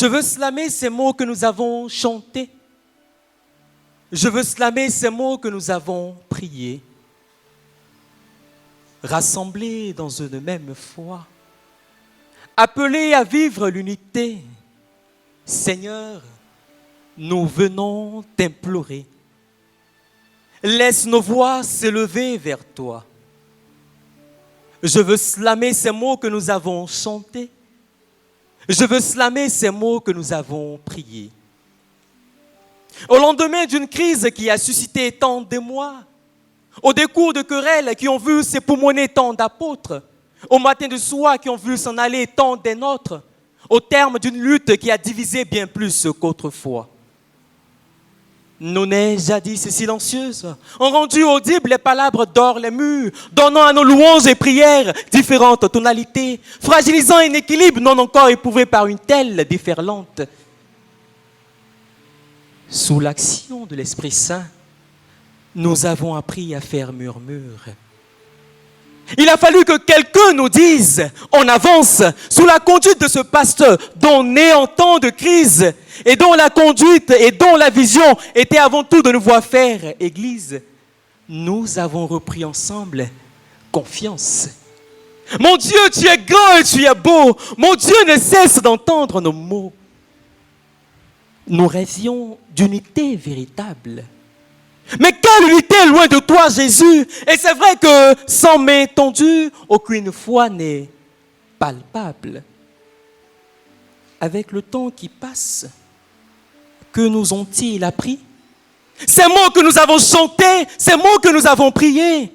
Je veux slammer ces mots que nous avons chantés. Je veux slammer ces mots que nous avons priés. Rassemblés dans une même foi. Appelés à vivre l'unité. Seigneur, nous venons t'implorer. Laisse nos voix s'élever vers toi. Je veux slammer ces mots que nous avons chantés. Je veux slammer ces mots que nous avons priés. Au lendemain d'une crise qui a suscité tant d'émoi, au décours de querelles qui ont vu s'époumoner tant d'apôtres, au matin de soie qui ont vu s'en aller tant des nôtres, au terme d'une lutte qui a divisé bien plus qu'autrefois. Nos nez jadis silencieuses ont rendu audibles les palabres d'or les murs, donnant à nos louanges et prières différentes tonalités, fragilisant un équilibre non encore éprouvé par une telle déferlante. Sous l'action de l'Esprit Saint, nous avons appris à faire murmure. Il a fallu que quelqu'un nous dise, on avance, sous la conduite de ce pasteur dont naît tant de crises et dont la conduite et dont la vision était avant tout de nous voir faire Église. Nous avons repris ensemble confiance. Mon Dieu, tu es grand et tu es beau. Mon Dieu ne cesse d'entendre nos mots. Nous rêvions d'unité véritable. Mais quelle unité loin de toi, Jésus! Et c'est vrai que sans main tendue, aucune foi n'est palpable. Avec le temps qui passe, que nous ont-ils appris? Ces mots que nous avons chantés, ces mots que nous avons priés.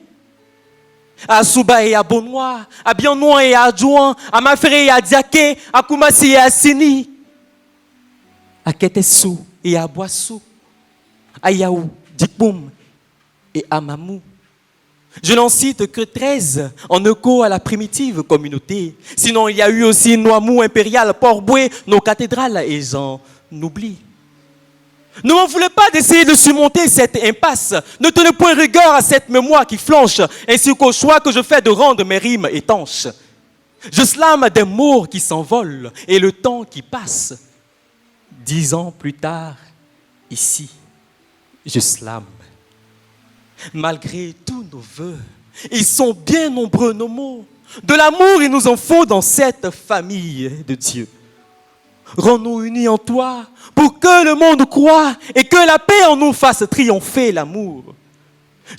À Souba et à Benoît, à Biennois et à Adjouan, à Maféré et à Diaké, à Koumassi et à Sini, à Ketessou et à Boissou, à Yaou, Dikboum et à Mamou. Je n'en cite que 13 en écho à la primitive communauté. Sinon, il y a eu aussi Noamou, Impérial, Port-Boué, nos cathédrales et j'en oublie. Ne m'en voulez pas d'essayer de surmonter cette impasse. Ne tenez point rigueur à cette mémoire qui flanche, ainsi qu'au choix que je fais de rendre mes rimes étanches. Je slame des mots qui s'envolent et le temps qui passe. 10 ans plus tard, ici, je slame. Malgré tous nos vœux, ils sont bien nombreux nos mots. De l'amour, il nous en faut dans cette famille de Dieu. Rends-nous unis en toi pour que le monde croie et que la paix en nous fasse triompher l'amour.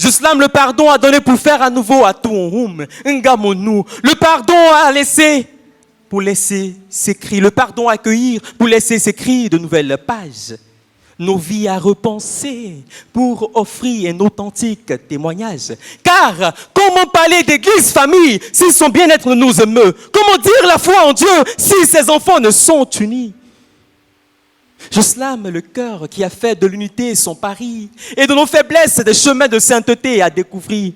Je slame le pardon à donner pour faire à nouveau à tout roum. Ngamonou. Le pardon à laisser pour laisser s'écrire. Le pardon à accueillir pour laisser s'écrire de nouvelles pages. Nos vies à repenser pour offrir un authentique témoignage. Car comment parler d'église, famille, si son bien-être nous émeut? Comment dire la foi en Dieu si ses enfants ne sont unis? Je slame le cœur qui a fait de l'unité son pari et de nos faiblesses des chemins de sainteté à découvrir.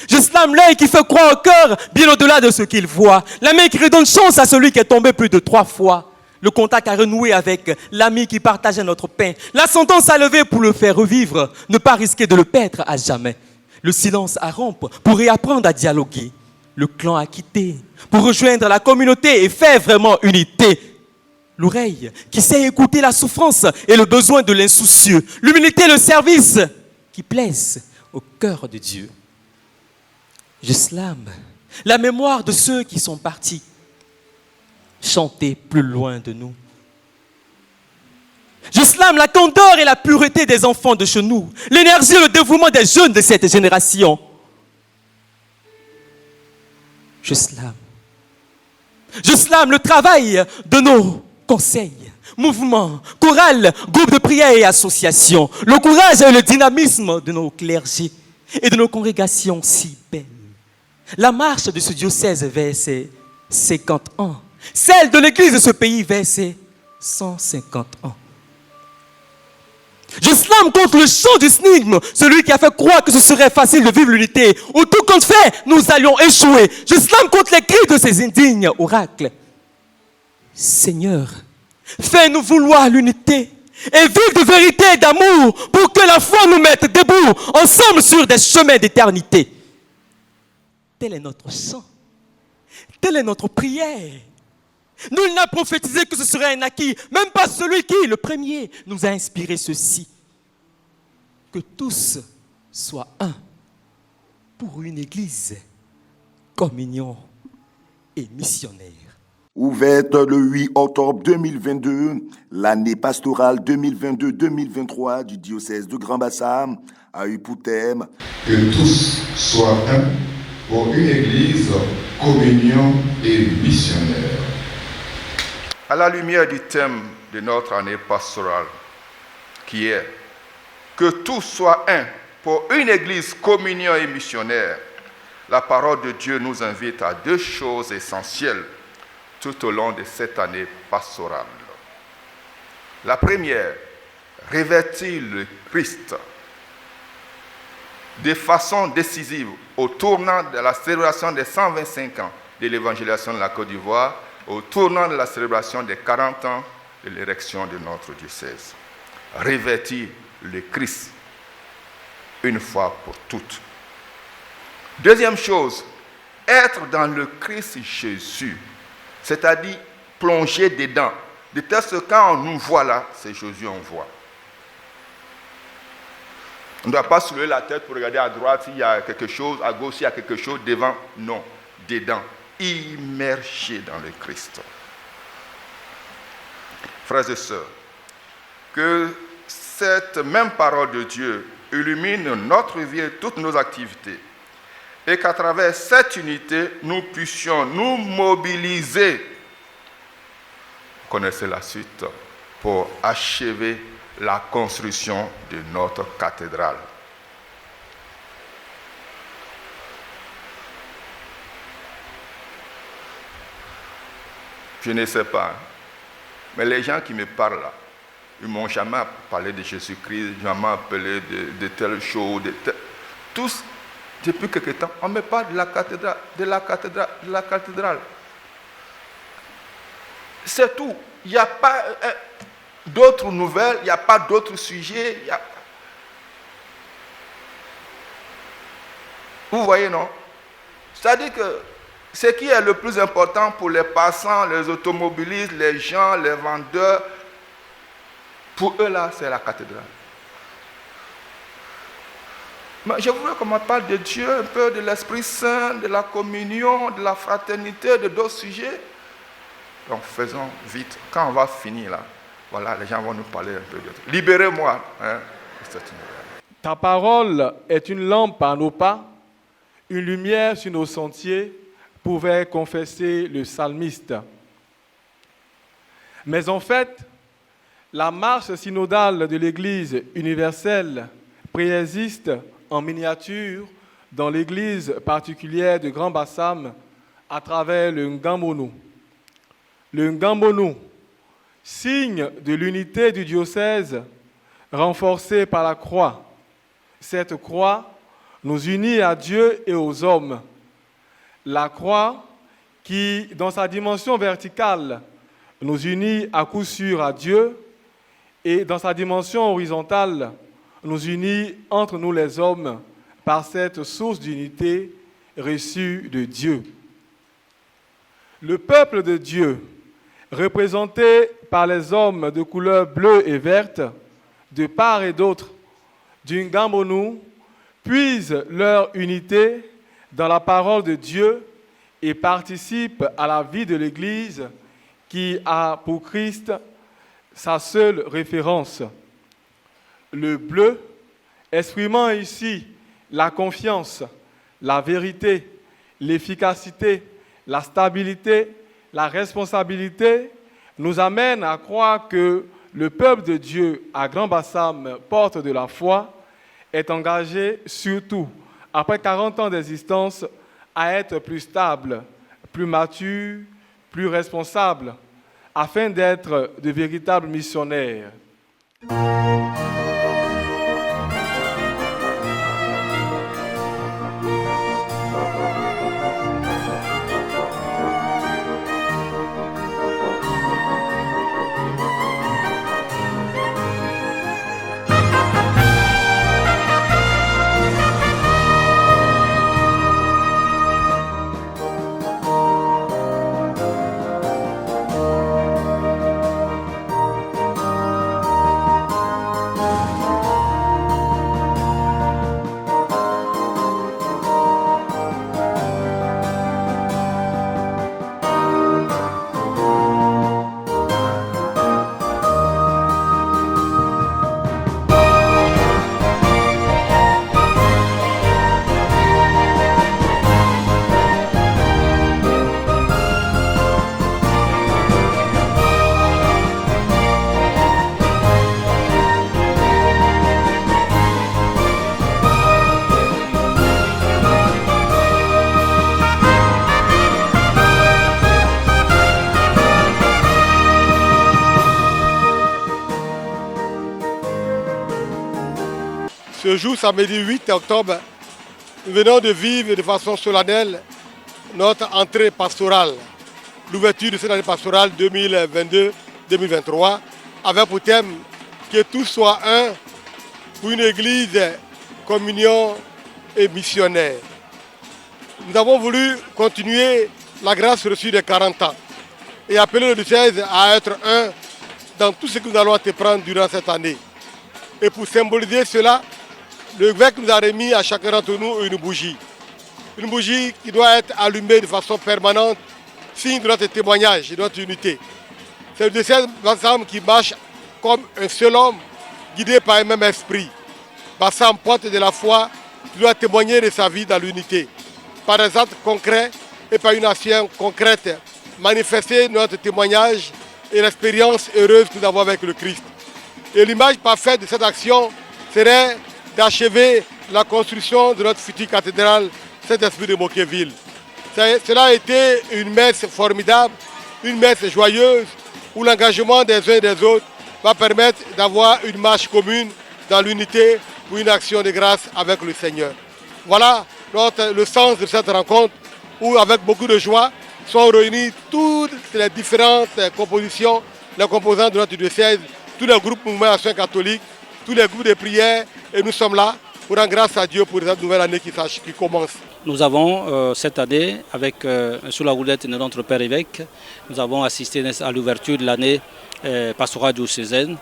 Je slame l'œil qui fait croire au cœur bien au-delà de ce qu'il voit. La main qui redonne chance à celui qui est tombé plus de 3 fois. Le contact à renouer avec l'ami qui partageait notre pain. La sentence à lever pour le faire revivre. Ne pas risquer de le perdre à jamais. Le silence à rompre pour réapprendre à dialoguer. Le clan à quitter pour rejoindre la communauté et faire vraiment unité. L'oreille qui sait écouter la souffrance et le besoin de l'insoucieux. L'humilité, le service qui plaise au cœur de Dieu. Je slame la mémoire de ceux qui sont partis. Chanter plus loin de nous. Je slame la candeur et la pureté des enfants de chez nous, l'énergie et le dévouement des jeunes de cette génération. Je slame le travail de nos conseils, mouvements, chorales, groupes de prière et associations, le courage et le dynamisme de nos clergés et de nos congrégations si belles. La marche de ce diocèse vers ses 50 ans. Celle de l'église de ce pays vers ses 150 ans. Je slame contre le chant du stigme, celui qui a fait croire que ce serait facile de vivre l'unité, où tout compte fait, nous allions échouer. Je slame contre les cris de ces indignes oracles. Seigneur, fais-nous vouloir l'unité et vivre de vérité et d'amour pour que la foi nous mette debout, ensemble sur des chemins d'éternité. Tel est notre chant, telle est notre prière. Nul n'a prophétisé que ce serait un acquis, même pas celui qui, le premier, nous a inspiré ceci. Que tous soient un pour une église, communion et missionnaire. Ouverte le 8 octobre 2022, l'année pastorale 2022-2023 du diocèse de Grand-Bassam a eu pour thème que tous soient un pour une église, communion et missionnaire. À la lumière du thème de notre année pastorale, qui est que tous soient un pour une église, communion et missionnaire, la parole de Dieu nous invite à deux choses essentielles tout au long de cette année pastorale. La première, revêtir le Christ de façon décisive au tournant de la célébration des 125 ans de l'évangélisation de la Côte d'Ivoire, au tournant de la célébration des 40 ans de l'érection de notre diocèse. Revêtir le Christ une fois pour toutes. Deuxième chose, être dans le Christ Jésus, c'est-à-dire plonger dedans, de telle sorte que quand on nous voit là, c'est Jésus on voit. On ne doit pas soulever la tête pour regarder à droite s'il y a quelque chose, à gauche s'il y a quelque chose, devant, non, dedans, immergé dans le Christ. Frères et sœurs, que cette même parole de Dieu illumine notre vie et toutes nos activités, et qu'à travers cette unité, nous puissions nous mobiliser, vous connaissez la suite, pour achever la construction de notre cathédrale. Je ne sais pas, mais les gens qui me parlent là, ils ne m'ont jamais parlé de Jésus-Christ, jamais appelé de telle chose, tous. Depuis quelque temps, on me parle de la cathédrale. C'est tout. Il n'y a pas d'autres nouvelles, il n'y a pas d'autres sujets. Vous voyez, non? C'est-à-dire que ce qui est le plus important pour les passants, les automobilistes, les gens, les vendeurs, pour eux là, c'est la cathédrale. Mais je voudrais qu'on me parle de Dieu, un peu de l'Esprit Saint, de la communion, de la fraternité, de d'autres sujets. Donc faisons vite. Quand on va finir là, voilà, les gens vont nous parler un peu de Dieu. Libérez-moi. Ta parole est une lampe à nos pas, une lumière sur nos sentiers, pouvait confesser le psalmiste. Mais en fait, la marche synodale de l'Église universelle préexiste en miniature dans l'église particulière de Grand-Bassam à travers le Ngambonou. Le Ngambonou, signe de l'unité du diocèse renforcée par la croix. Cette croix nous unit à Dieu et aux hommes. La croix qui, dans sa dimension verticale, nous unit à coup sûr à Dieu et dans sa dimension horizontale, nous unit entre nous les hommes par cette source d'unité reçue de Dieu. Le peuple de Dieu, représenté par les hommes de couleur bleue et verte, de part et d'autre du Ngambonou, puise leur unité dans la parole de Dieu et participe à la vie de l'Église qui a pour Christ sa seule référence. Le bleu, exprimant ici la confiance, la vérité, l'efficacité, la stabilité, la responsabilité, nous amène à croire que le peuple de Dieu à Grand-Bassam, porte de la foi, est engagé surtout, après 40 ans d'existence, à être plus stable, plus mature, plus responsable, afin d'être de véritables missionnaires. Ce jour, samedi 8 octobre, nous venons de vivre de façon solennelle notre entrée pastorale, l'ouverture de cette année pastorale 2022-2023, avec pour thème que tout soit un pour une église, communion et missionnaire. Nous avons voulu continuer la grâce reçue de 40 ans et appeler le diocèse à être un dans tout ce que nous allons entreprendre durant cette année. Et pour symboliser cela, l'évêque nous a remis à chacun d'entre nous une bougie. Une bougie qui doit être allumée de façon permanente, signe de notre témoignage et de notre unité. C'est le diocèse Bassam qui marche comme un seul homme, guidé par un même esprit. Bassam, porte de la foi, qui doit témoigner de sa vie dans l'unité. Par des actes concrets et par une action concrète, manifester notre témoignage et l'expérience heureuse que nous avons avec le Christ. Et l'image parfaite de cette action serait d'achever la construction de notre future cathédrale Saint-Esprit de Bouquéville. Cela a été une messe formidable, une messe joyeuse, où l'engagement des uns et des autres va permettre d'avoir une marche commune dans l'unité pour une action de grâce avec le Seigneur. Voilà le sens de cette rencontre où, avec beaucoup de joie, sont réunies toutes les différentes compositions, les composants de notre diocèse, tous les groupes mouvements Action catholique, tous les groupes de prière, et nous sommes là pour rendre grâce à Dieu pour cette nouvelle année qui commence. Nous avons cette année, sous la houlette de notre Père évêque, nous avons assisté à l'ouverture de l'année pastorale diocésaine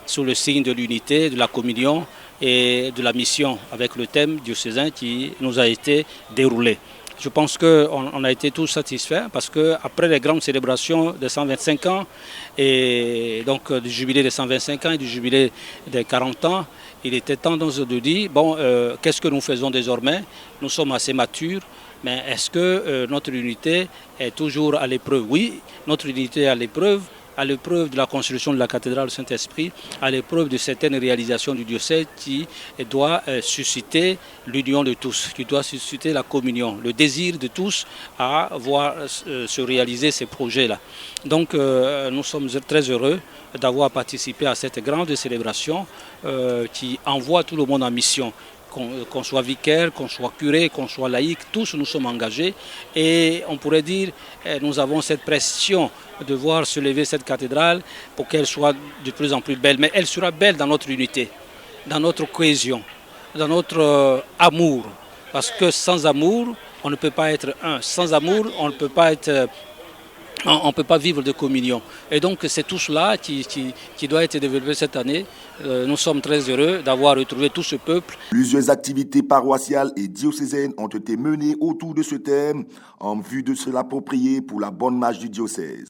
sous le signe de l'unité, de la communion et de la mission avec le thème diocésain qui nous a été déroulé. Je pense qu'on a été tous satisfaits parce qu'après les grandes célébrations de 125 ans et donc du jubilé des 125 ans et du jubilé des 40 ans, il était temps de dire, qu'est-ce que nous faisons désormais? Nous sommes assez matures, mais est-ce que notre unité est toujours à l'épreuve? Oui, notre unité est à l'épreuve de la construction de la cathédrale Saint-Esprit, à l'épreuve de certaines réalisations du diocèse qui doit susciter l'union de tous, qui doit susciter la communion, le désir de tous à voir se réaliser ces projets-là. Donc nous sommes très heureux d'avoir participé à cette grande célébration qui envoie tout le monde en mission. Qu'on soit vicaire, qu'on soit curé, qu'on soit laïque, tous nous sommes engagés et on pourrait dire nous avons cette pression de voir se lever cette cathédrale pour qu'elle soit de plus en plus belle. Mais elle sera belle dans notre unité, dans notre cohésion, dans notre amour. Parce que sans amour, on ne peut pas être un. Sans amour, on ne peut pas être... On ne peut pas vivre de communion. Et donc c'est tout cela qui doit être développé cette année. Nous sommes très heureux d'avoir retrouvé tout ce peuple. Plusieurs activités paroissiales et diocésaines ont été menées autour de ce thème en vue de se l'approprier pour la bonne marche du diocèse.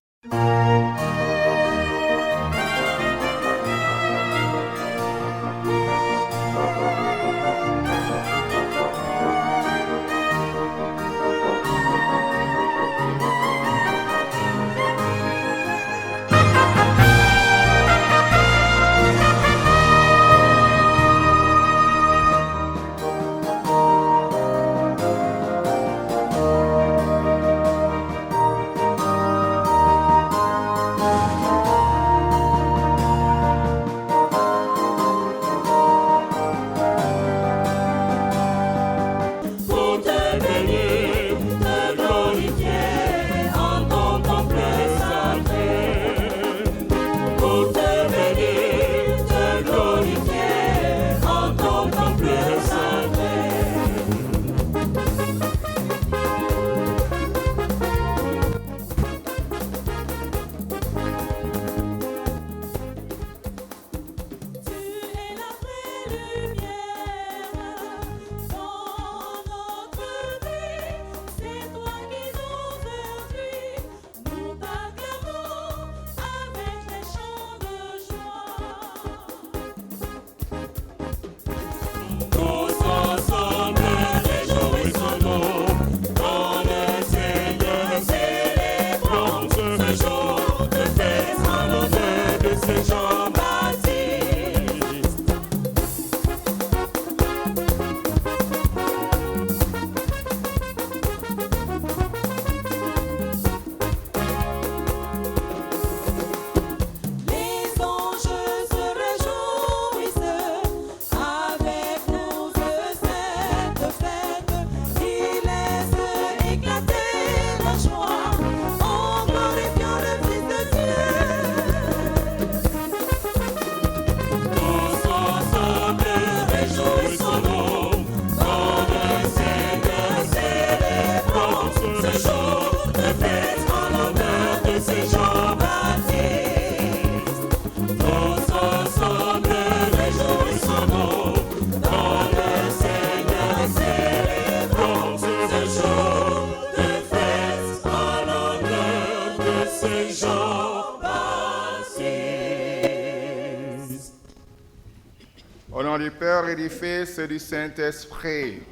Au nom du Père et du Fils et du Saint-Esprit,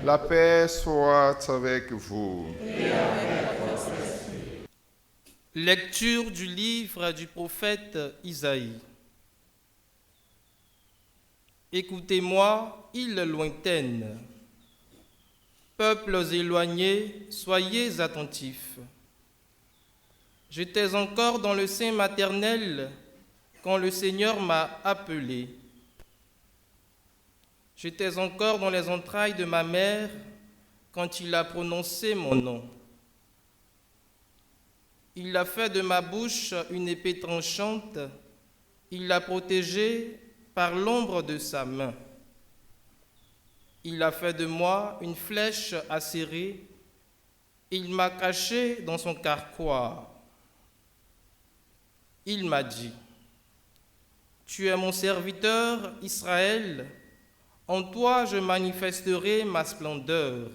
la paix soit avec vous. Lecture du livre du prophète Isaïe. Écoutez-moi, îles lointaines, peuples éloignés, soyez attentifs. J'étais encore dans le sein maternel quand le Seigneur m'a appelé. J'étais encore dans les entrailles de ma mère quand il a prononcé mon nom. Il a fait de ma bouche une épée tranchante, il l'a protégée par l'ombre de sa main. Il a fait de moi une flèche acérée, il m'a caché dans son carquois. Il m'a dit, tu es mon serviteur, Israël, en toi je manifesterai ma splendeur.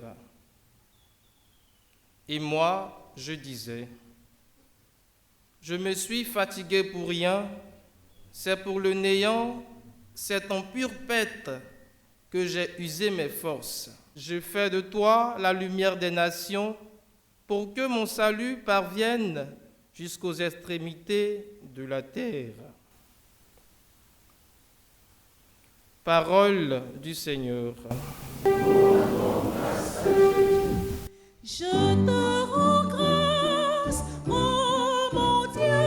Et moi, je disais, je me suis fatigué pour rien, c'est pour le néant, c'est en pure pète que j'ai usé mes forces. Je fais de toi la lumière des nations pour que mon salut parvienne jusqu'aux extrémités de la terre. Parole du Seigneur. Je te rends grâce, oh mon Dieu,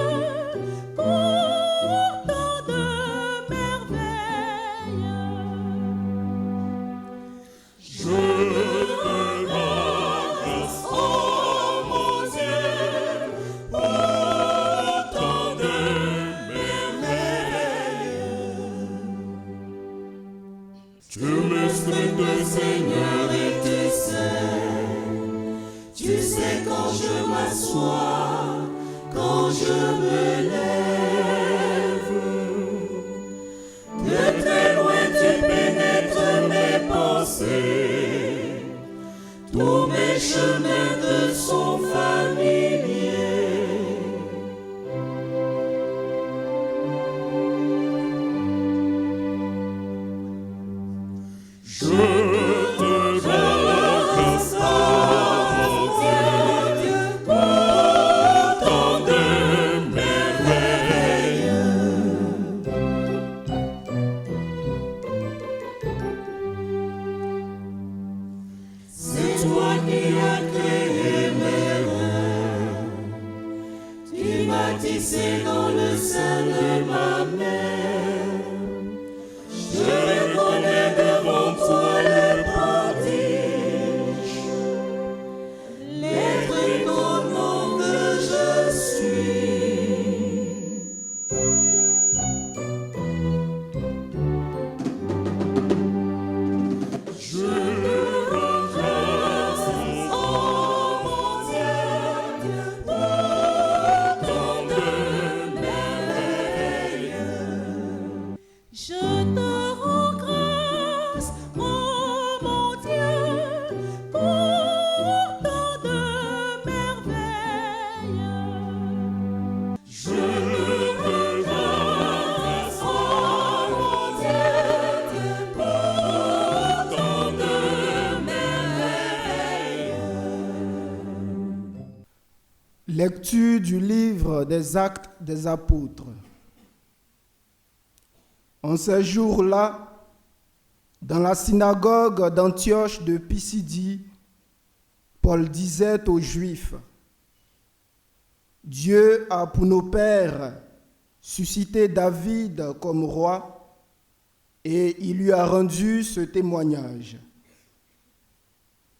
pour tant de merveilles. Je te rends grâce, oh mon Dieu, pour tant de merveilles. Tu me souhaites, Seigneur, et tu sais quand je m'assois, quand je me lève, de très loin tu pénètres mes pensées, tous mes chemins te sont familiers. Je te rends grâce, oh Dieu, pour tant de merveilles. C'est toi qui as créé mes reins, tu m'as tissé dans le sein de ma mère. Je reconnais devant toi le prodige, l'être étonnant que je suis. Je rends grâce, oh mon Dieu, pour tant de merveilles. Je te rends grâce, oh mon Dieu, pour tant de merveilles. Je te rends grâce, oh mon Dieu, pour tant de merveilles. Lecture du livre des Actes des Apôtres. En ces jours-là, dans la synagogue d'Antioche de Pisidie, Paul disait aux Juifs, « Dieu a pour nos pères suscité David comme roi, et il lui a rendu ce témoignage.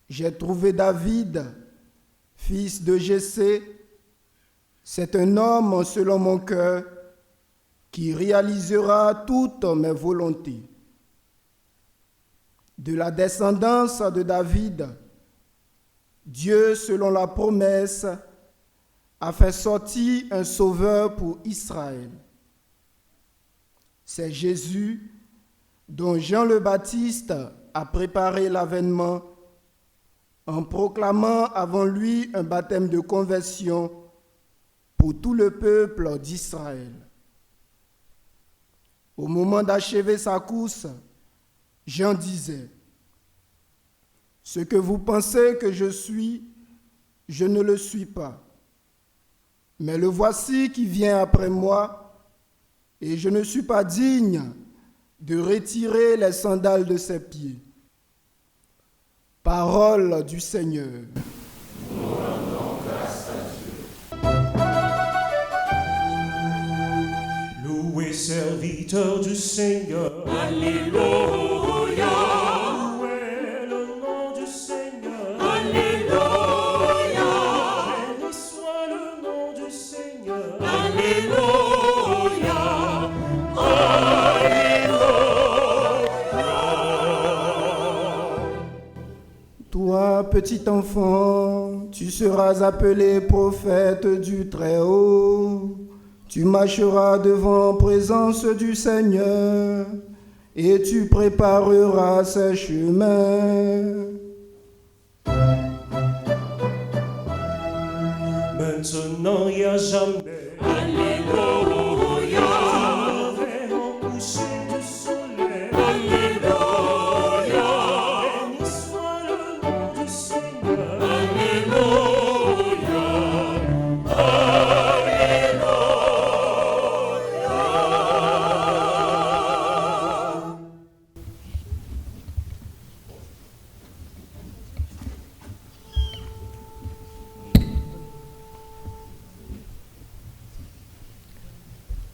J'ai trouvé David, fils de Jessé, c'est un homme selon mon cœur, qui réalisera toutes mes volontés. De la descendance de David, Dieu, selon la promesse, a fait sortir un sauveur pour Israël. C'est Jésus, dont Jean le Baptiste a préparé l'avènement en proclamant avant lui un baptême de conversion pour tout le peuple d'Israël. Au moment d'achever sa course, Jean disait, « Ce que vous pensez que je suis, je ne le suis pas. Mais le voici qui vient après moi, et je ne suis pas digne de retirer les sandales de ses pieds. » Parole du Seigneur. Nous rendons grâce à Dieu. Louez, serviteur du Seigneur. Alléluia. Louez le nom du Seigneur. Alléluia. Béni soit le nom du Seigneur. Alléluia. Toi, petit enfant, tu seras appelé prophète du Très-Haut. Tu marcheras devant présence du Seigneur et tu prépareras ses chemins. Maintenant et à jamais. Alléluia. Levé au coucher du soleil. Alléluia. Béni soit le nom du Seigneur. Alléluia.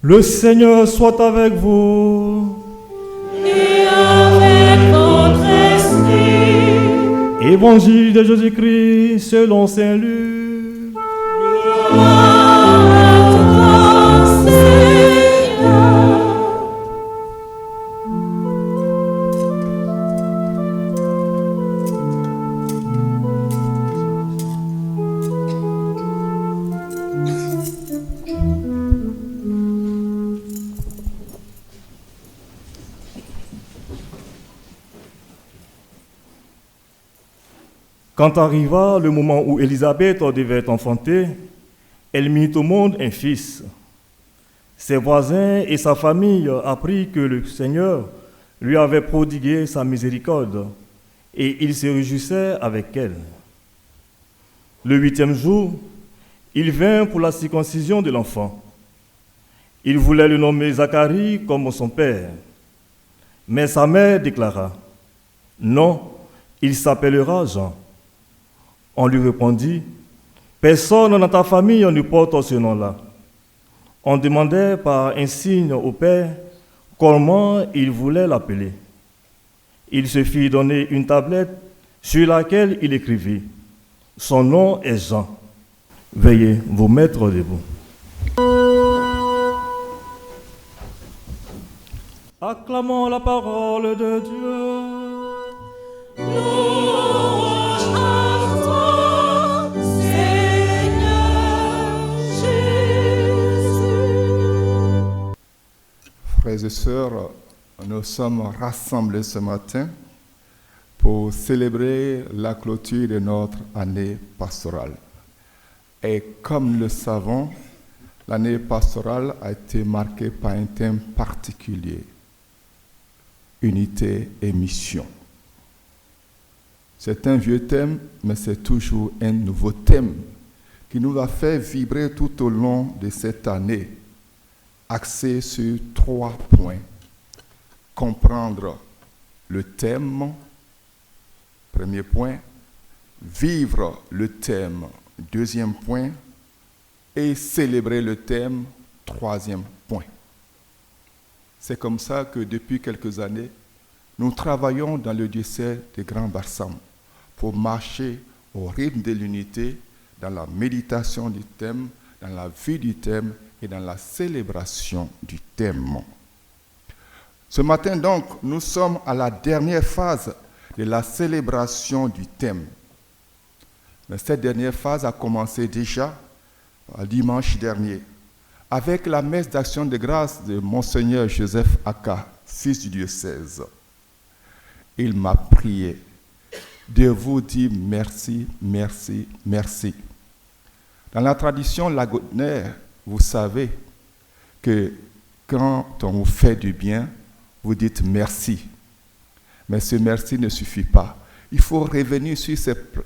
Le Seigneur soit avec vous. Et avec votre esprit. Évangile de Jésus-Christ selon Saint Luc. Gloire à toi, Seigneur. Quand arriva le moment où Élisabeth devait enfanter, elle mit au monde un fils. Ses voisins et sa famille apprirent que le Seigneur lui avait prodigué sa miséricorde, et ils se réjouissaient avec elle. Le 8e jour, il vint pour la circoncision de l'enfant. Il voulait le nommer Zacharie comme son père. Mais sa mère déclara, « Non, il s'appellera Jean. » On lui répondit, « Personne dans ta famille ne porte ce nom-là. » On demandait par un signe au père comment il voulait l'appeler. Il se fit donner une tablette sur laquelle il écrivit, « Son nom est Jean. » Veuillez vous mettre debout. Acclamons la parole de Dieu. Louange à toi, Seigneur Jésus. Frères et sœurs, nous sommes rassemblés ce matin pour célébrer la clôture de notre année pastorale. Et comme nous le savons, l'année pastorale a été marquée par un thème particulier, unité et mission. C'est un vieux thème, mais c'est toujours un nouveau thème qui nous a fait vibrer tout au long de cette année, axé sur 3 points. Comprendre le thème, premier point, vivre le thème, deuxième point, et célébrer le thème, troisième point. C'est comme ça que depuis quelques années, nous travaillons dans le diocèse de Grand Bassam pour marcher au rythme de l'unité, dans la méditation du thème, dans la vie du thème et dans la célébration du thème. Ce matin donc, nous sommes à la dernière phase de la célébration du thème. Mais cette dernière phase a commencé déjà dimanche dernier, avec la messe d'action de grâce de Monseigneur Joseph Aka, fils du diocèse. Il m'a prié de vous dire merci, merci, merci. Dans la tradition lagonaire, vous savez que quand on vous fait du bien, vous dites merci. Mais ce merci ne suffit pas. Il faut revenir sur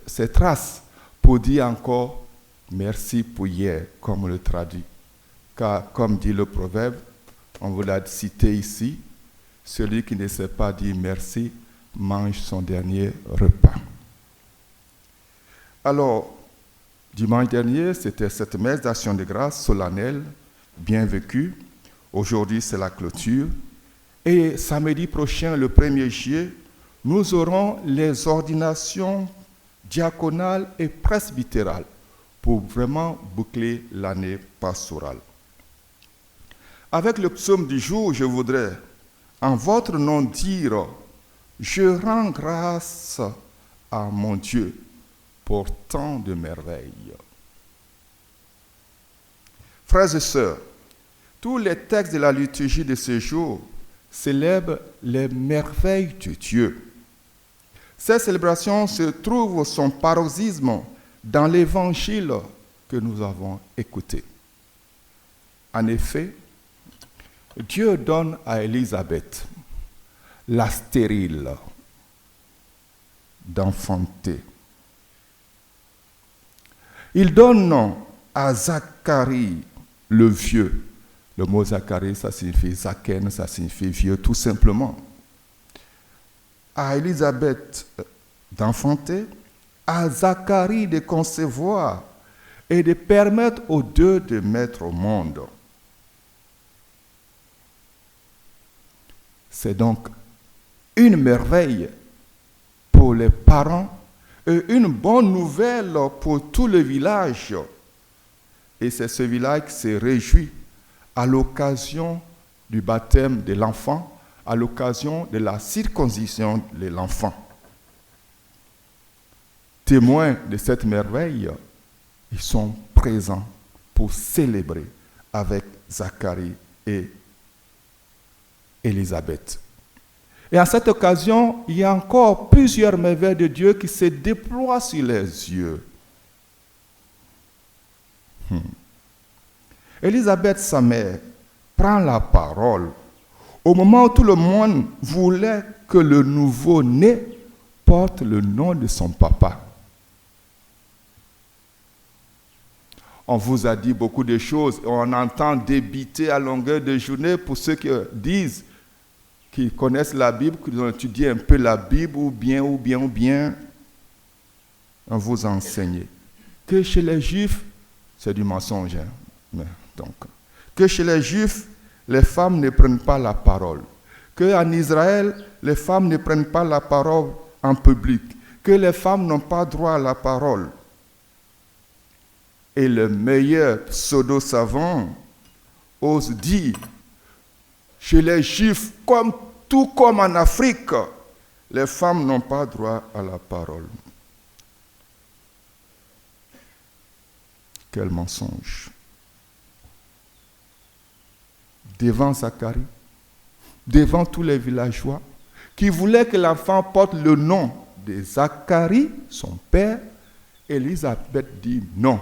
ces traces pour dire encore merci pour hier, comme on le traduit. Car, comme dit le proverbe, on vous l'a cité ici, celui qui ne sait pas dire merci mange son dernier repas. Alors, dimanche dernier, c'était cette messe d'action de grâce solennelle, bien vécue. Aujourd'hui, c'est la clôture. Et samedi prochain, le 1er juillet, nous aurons les ordinations diaconales et presbytérales pour vraiment boucler l'année pastorale. Avec le psaume du jour, je voudrais, en votre nom, dire « Je rends grâce à mon Dieu pour tant de merveilles. » Frères et sœurs, tous les textes de la liturgie de ce jour célèbrent les merveilles de Dieu. Ces célébrations se trouvent son paroxysme dans l'évangile que nous avons écouté. En effet, Dieu donne à Élisabeth, la stérile, d'enfanter. Il donne à Zacharie, le vieux. Le mot Zacharie, ça signifie Zaken, ça signifie vieux, tout simplement. À Élisabeth d'enfanter, à Zacharie de concevoir et de permettre aux deux de mettre au monde. C'est donc une merveille pour les parents et une bonne nouvelle pour tout le village. Et c'est ce village qui se réjouit à l'occasion du baptême de l'enfant, à l'occasion de la circoncision de l'enfant. Témoins de cette merveille, ils sont présents pour célébrer avec Zacharie et Élisabeth. Et à cette occasion, il y a encore plusieurs merveilles de Dieu qui se déploient sur les yeux. Élisabeth, sa mère, prend la parole au moment où tout le monde voulait que le nouveau-né porte le nom de son papa. On vous a dit beaucoup de choses. On entend débiter à longueur de journée pour ceux qui disent qui connaissent la Bible, qui ont étudié un peu la Bible, ou bien, on vous enseigne que chez les Juifs, c'est du mensonge. Donc, que chez les Juifs, les femmes ne prennent pas la parole. Qu'en Israël, les femmes ne prennent pas la parole en public. Que les femmes n'ont pas droit à la parole. Et le meilleur pseudo-savant ose dire, chez les Juifs, tout comme en Afrique, les femmes n'ont pas droit à la parole. Quel mensonge! Devant Zacharie, devant tous les villageois, qui voulaient que l'enfant porte le nom de Zacharie, son père, Élisabeth dit non,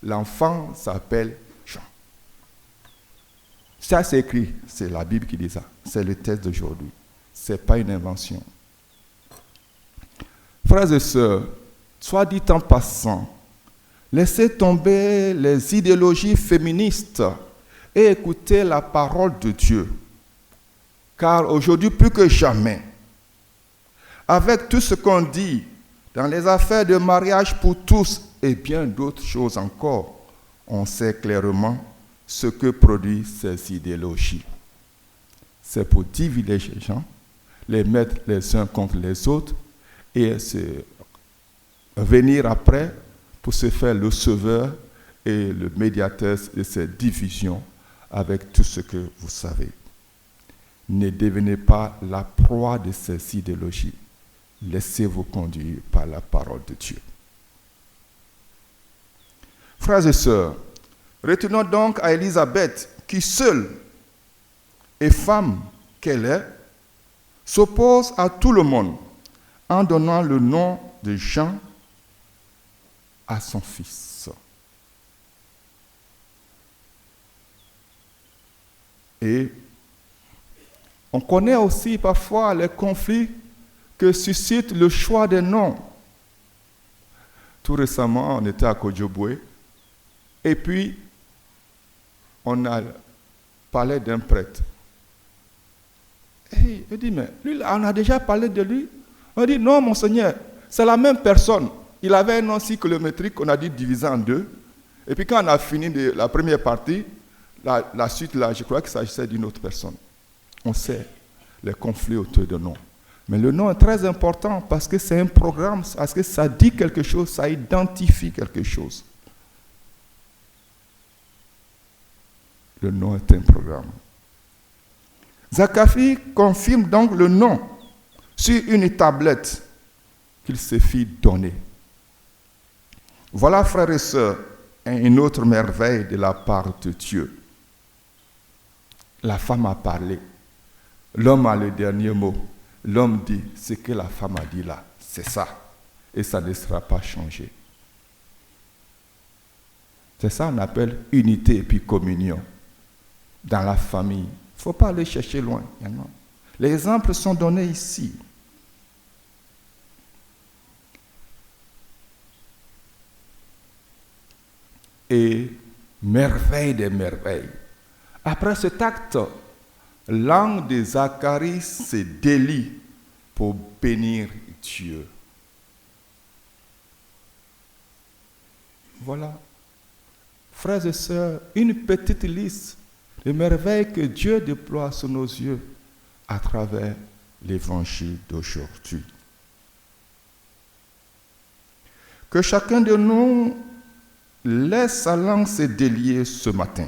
l'enfant s'appelle Jean. Ça, c'est écrit, c'est la Bible qui dit ça. C'est le texte d'aujourd'hui. Ce n'est pas une invention. Frères et sœurs, soit dit en passant, laissez tomber les idéologies féministes et écoutez la parole de Dieu. Car aujourd'hui, plus que jamais, avec tout ce qu'on dit dans les affaires de mariage pour tous et bien d'autres choses encore, on sait clairement ce que produisent ces idéologies. C'est pour diviser les gens, les mettre les uns contre les autres et venir après pour se faire le sauveur et le médiateur de ces divisions avec tout ce que vous savez. Ne devenez pas la proie de ces idéologies. Laissez-vous conduire par la parole de Dieu. Frères et sœurs, retenons donc à Élisabeth qui seule et femme qu'elle est, s'oppose à tout le monde en donnant le nom de Jean à son fils. Et On connaît aussi parfois les conflits que suscite le choix des noms. Tout récemment, on était à Kojobwe, et puis on a parlé d'un prêtre. Et il dit, mais lui, on a déjà parlé de lui. On dit, non, monseigneur, c'est la même personne. Il avait un nom cyclométrique qu'on a dit divisé en deux. Et puis quand on a fini la première partie, la suite, là, je crois qu'il s'agissait d'une autre personne. On sait les conflits autour de nom. Mais le nom est très important parce que c'est un programme, parce que ça dit quelque chose, ça identifie quelque chose. Le nom est un programme. Zacharie confirme donc le nom sur une tablette qu'il se fit donner. Voilà, frères et sœurs, une autre merveille de la part de Dieu. La femme a parlé. L'homme a le dernier mot. L'homme dit ce que la femme a dit là, c'est ça. Et ça ne sera pas changé. C'est ça qu'on appelle unité et puis communion. Dans la famille. Il ne faut pas aller chercher loin. Les exemples sont donnés ici. Et merveille des merveilles. Après cet acte, l'ange de Zacharie se délie pour bénir Dieu. Voilà, frères et sœurs, une petite liste de merveilles que Dieu déploie sous nos yeux à travers l'évangile d'aujourd'hui. Que chacun de nous laisse sa langue se délier ce matin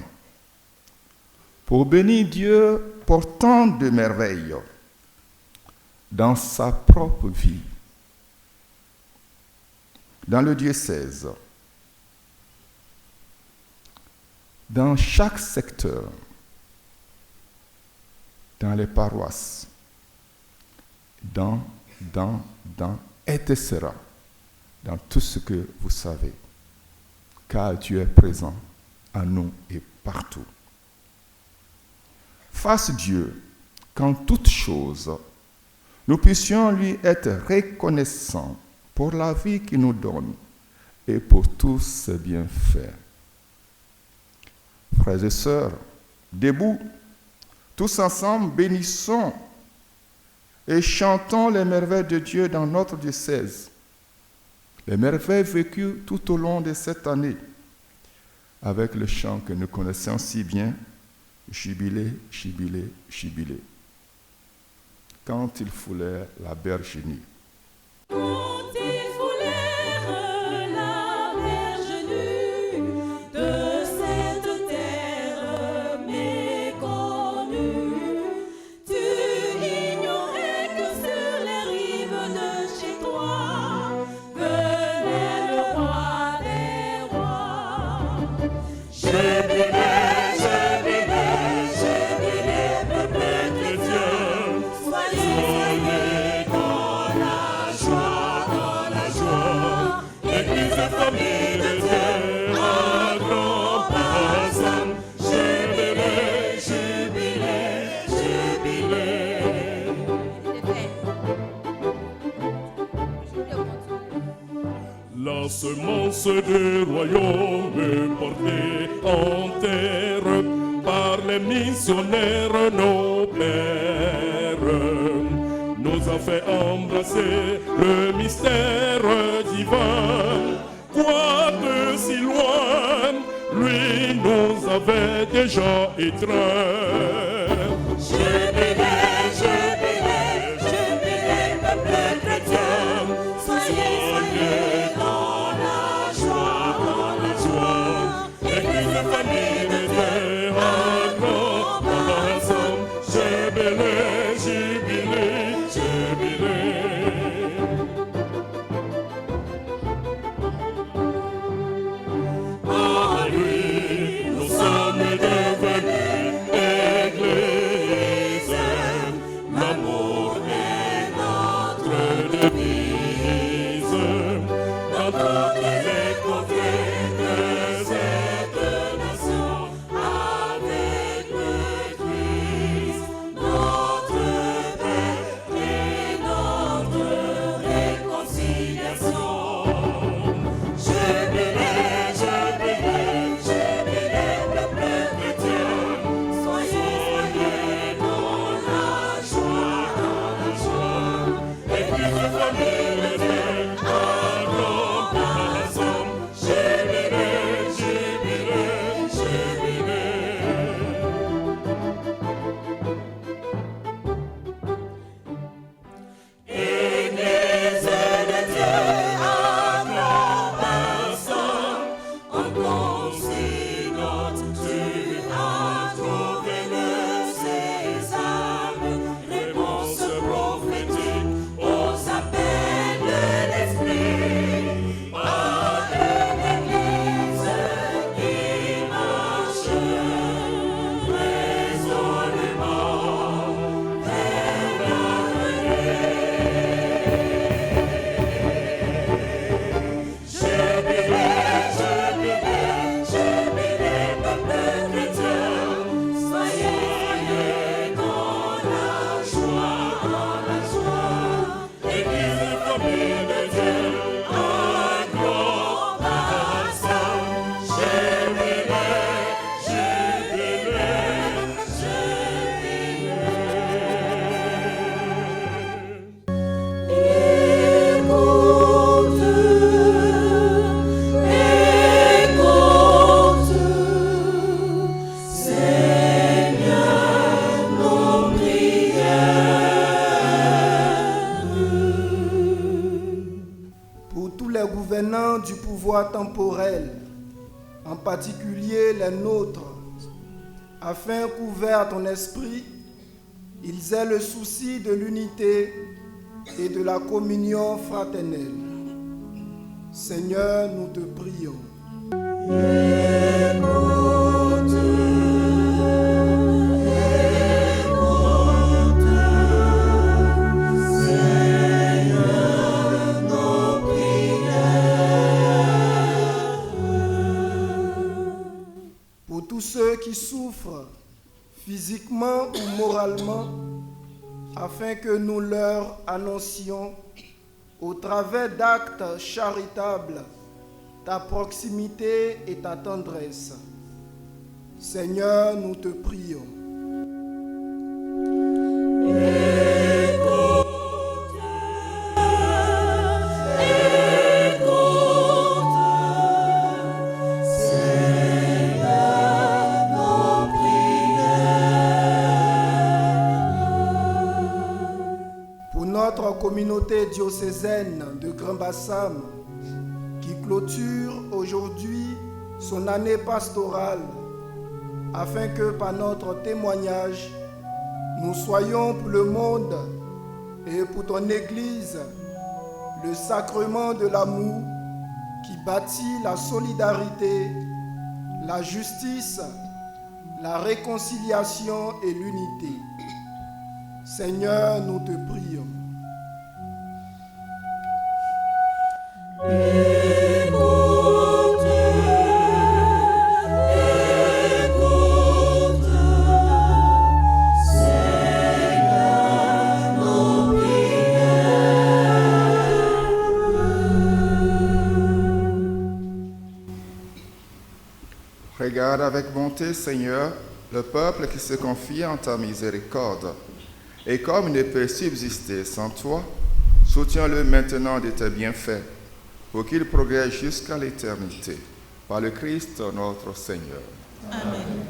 pour bénir Dieu pour tant de merveilles dans sa propre vie, dans le diocèse, dans chaque secteur, dans les paroisses, etc., dans tout ce que vous savez, car Dieu est présent à nous et partout. Fasse Dieu qu'en toutes choses, nous puissions lui être reconnaissants pour la vie qu'il nous donne et pour tous ses bienfaits. Frères et sœurs, debout, tous ensemble, bénissons et chantons les merveilles de Dieu dans notre diocèse. Les merveilles vécues tout au long de cette année, avec le chant que nous connaissons si bien, Jubilé, jubilé, jubilé. Quand ils foulèrent la berge nue. Quand ils foulèrent la berge nue de cette terre méconnue, tu ignorais que sur les rives de chez toi venait le roi des rois. Jubilé, la semence du royaume portée en terre par les missionnaires nos pères nous a fait embrasser le mystère divin. Quoique si loin, lui nous avait déjà étreints. Jubilé, jubilé, jubilé, peuple chrétien, soyez dans la joie, Église de famille de Dieu, un grand ensemble, jubilé, jubilé, jubilé. À lui, nous sommes devenus Église, l'amour est notre devise, dans toutes les contrées de cette nation, avec le Christ, notre du pouvoir temporel, en particulier les nôtres, afin qu'ouvert ton esprit, ils aient le souci de l'unité et de la communion fraternelle. Seigneur, nous te prions. Pour tous ceux qui souffrent physiquement ou moralement, afin que nous leur annoncions, au travers d'actes charitables, ta proximité et ta tendresse. Seigneur, nous te prions. Pour notre communauté diocésaine de Grand Bassam, qui clôture aujourd'hui son année pastorale, afin que par notre témoignage, nous soyons pour le monde et pour ton Église le sacrement de l'amour qui bâtit la solidarité, la justice, la réconciliation et l'unité. Seigneur, nous te prions. Regarde avec bonté, Seigneur, le peuple qui se confie en ta miséricorde. Et comme il ne peut subsister sans toi, soutiens-le maintenant de tes bienfaits, pour qu'il progresse jusqu'à l'éternité. Par le Christ notre Seigneur. Amen.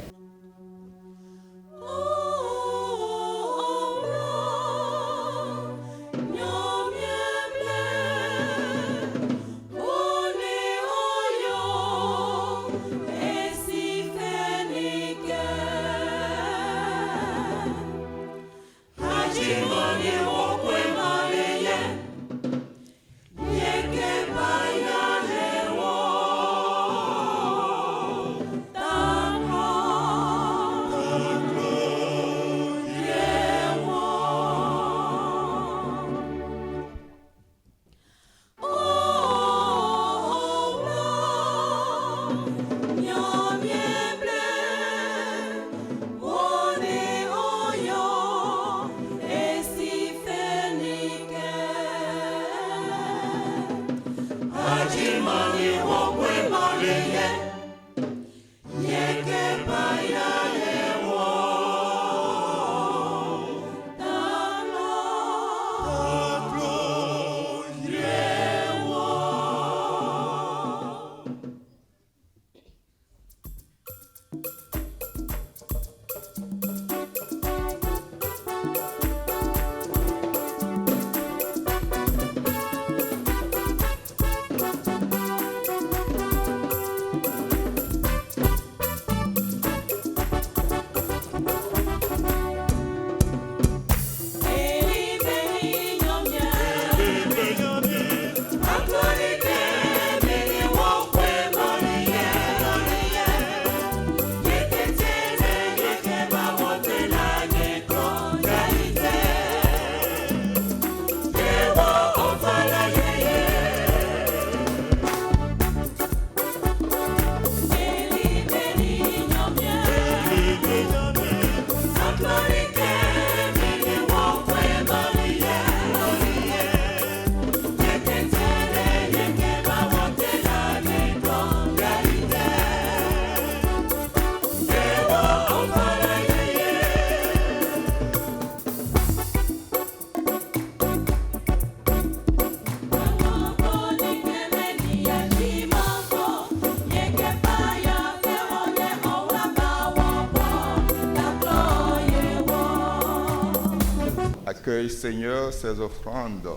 Accueille, Seigneur, ces offrandes.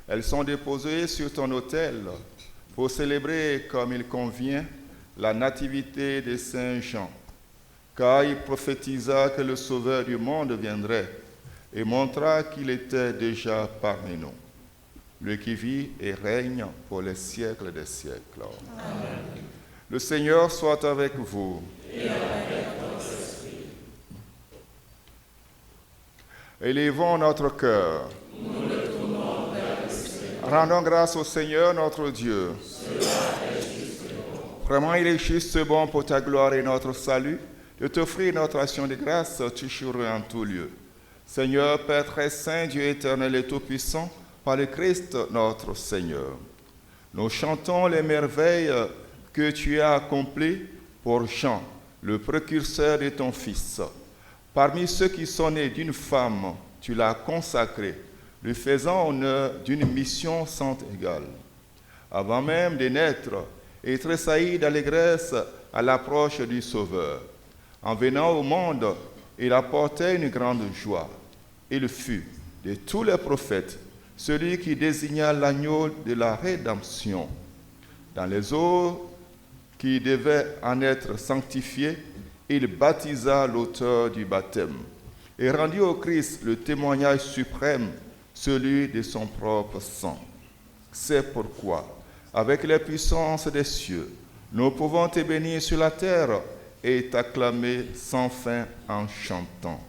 Elles sont déposées sur ton autel pour célébrer comme il convient la nativité de Saint Jean, car il prophétisa que le Sauveur du monde viendrait et montra qu'il était déjà parmi nous, lui qui vit et règne pour les siècles des siècles. Amen. Le Seigneur soit avec vous. Et avec votre esprit. Élevons notre cœur. Nous le tournons vers le Seigneur. Rendons grâce au Seigneur notre Dieu. Vraiment, il est juste et bon pour ta gloire et notre salut de t'offrir notre action de grâce toujours en tout lieu. Seigneur, Père très saint, Dieu éternel et tout-puissant, par le Christ notre Seigneur. Nous chantons les merveilles que tu as accomplies pour Jean, le précurseur de ton Fils. Parmi ceux qui sont nés d'une femme, tu l'as consacré, lui faisant honneur d'une mission sans égale. Avant même de naître, et tressaillit d'allégresse à l'approche du Sauveur. En venant au monde, il apportait une grande joie. Il fut, de tous les prophètes, celui qui désigna l'agneau de la rédemption. Dans les eaux qui devaient en être sanctifiées, il baptisa l'auteur du baptême et rendit au Christ le témoignage suprême, celui de son propre sang. C'est pourquoi, avec les puissances des cieux, nous pouvons te bénir sur la terre et t'acclamer sans fin en chantant.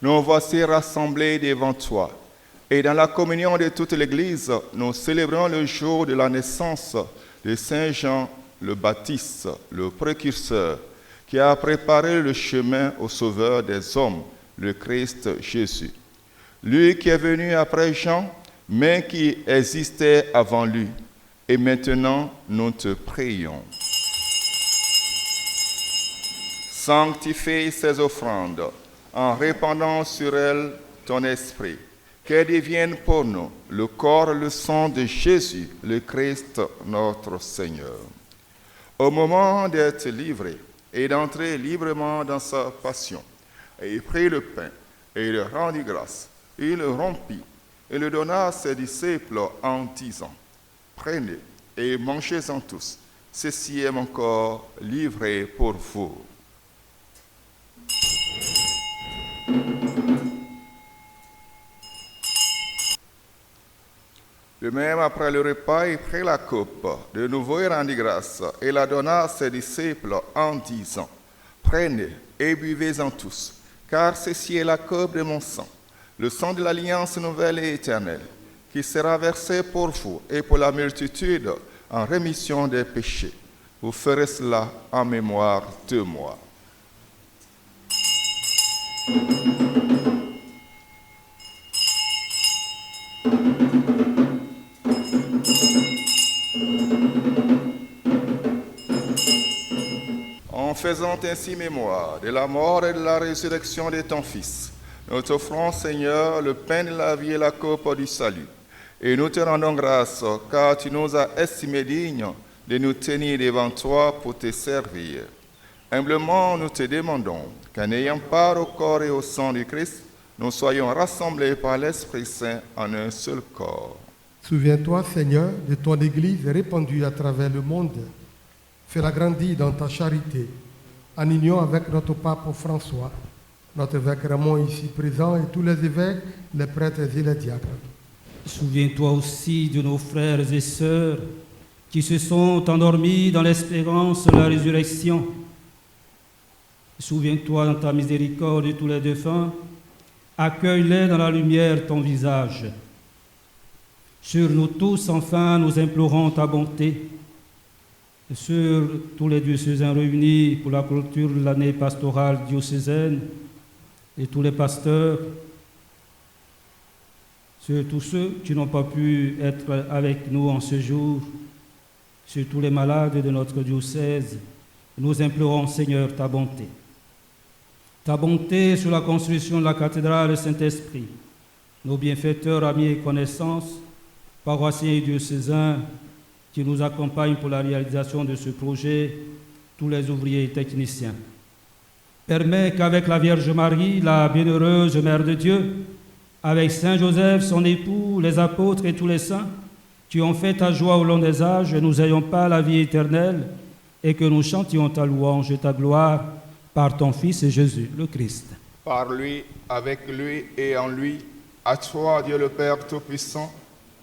Nous voici rassemblés devant toi. Et dans la communion de toute l'Église, nous célébrons le jour de la naissance de Saint Jean le Baptiste, le précurseur, qui a préparé le chemin au Sauveur des hommes, le Christ Jésus. Lui qui est venu après Jean, mais qui existait avant lui. Et maintenant, nous te prions. Sanctifie ces offrandes en répandant sur elles ton esprit, qu'elles deviennent pour nous le corps et le sang de Jésus, le Christ, notre Seigneur. Au moment d'être livré et d'entrer librement dans sa passion, il prit le pain et il rendit grâce. Il le rompit et le donna à ses disciples en disant, « Prenez et mangez-en tous, ceci est mon corps livré pour vous. » De même, après le repas, il prit la coupe. De nouveau, il rendit grâce et la donna à ses disciples en disant, « Prenez et buvez-en tous, car ceci est la coupe de mon sang, le sang de l'alliance nouvelle et éternelle, qui sera versé pour vous et pour la multitude en rémission des péchés. Vous ferez cela en mémoire de moi. En faisant ainsi mémoire de la mort et de la résurrection de ton Fils, nous t'offrons, Seigneur, le pain de la vie et la coupe du salut. Et nous te rendons grâce, car tu nous as estimés dignes de nous tenir devant toi pour te servir. Humblement, nous te demandons qu'en ayant part au corps et au sang du Christ, nous soyons rassemblés par l'Esprit Saint en un seul corps. Souviens-toi, Seigneur, de ton Église répandue à travers le monde. Fais-la grandir dans ta charité, en union avec notre pape François, notre évêque Ramon ici présent et tous les évêques, les prêtres et les diacres. Souviens-toi aussi de nos frères et sœurs qui se sont endormis dans l'espérance de la résurrection. Souviens-toi dans ta miséricorde de tous les défunts, accueille-les dans la lumière de ton visage. Sur nous tous, enfin, nous implorons ta bonté. Sur tous les diocésains réunis pour la clôture de l'année pastorale diocésaine et tous les pasteurs, sur tous ceux qui n'ont pas pu être avec nous en ce jour, sur tous les malades de notre diocèse, nous implorons, Seigneur, ta bonté. Ta bonté sur la construction de la cathédrale Saint-Esprit, nos bienfaiteurs, amis et connaissances, paroissiens et diocésains qui nous accompagnent pour la réalisation de ce projet, tous les ouvriers et techniciens. Permets qu'avec la Vierge Marie, la bienheureuse Mère de Dieu, avec Saint Joseph, son époux, les apôtres et tous les saints, qui ont fait ta joie au long des âges, nous ayons pas la vie éternelle et que nous chantions ta louange et ta gloire par ton Fils Jésus, le Christ. Par lui, avec lui et en lui, à toi, Dieu le Père Tout-Puissant,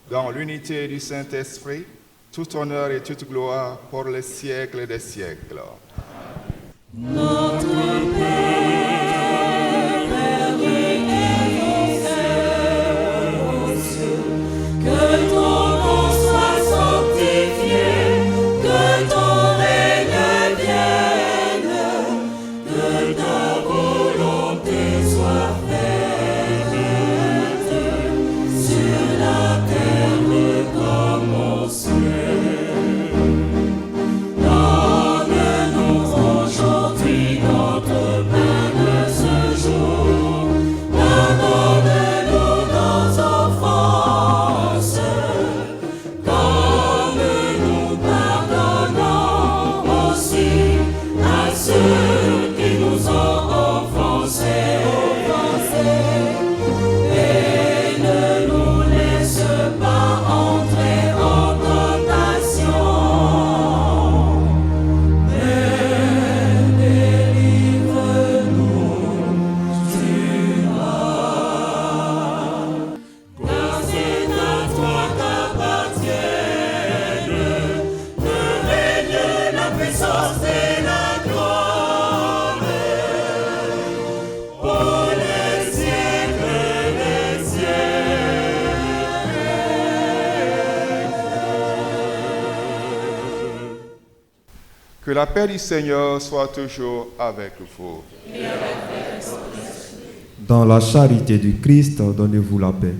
dans l'unité du Saint-Esprit, tout honneur et toute gloire pour les siècles des siècles. Notre Père, Père et que ton nom soit sanctifié, que ton règne vienne, que ta volonté soit faite sur la terre comme au ciel. Donne-nous aujourd'hui notre pain de ce jour. Pardonne-nous nos offenses, comme nous pardonnons aussi à ceux qui nous ont offensés. Et ne nous laisse pas entrer en tentation, mais délivre-nous du mal. Car c'est à toi qu'appartiennent le règne, la puissance et la gloire pour les siècles des siècles. Que la paix du Seigneur soit toujours avec vous. Dans la charité du Christ, donnez-vous la paix.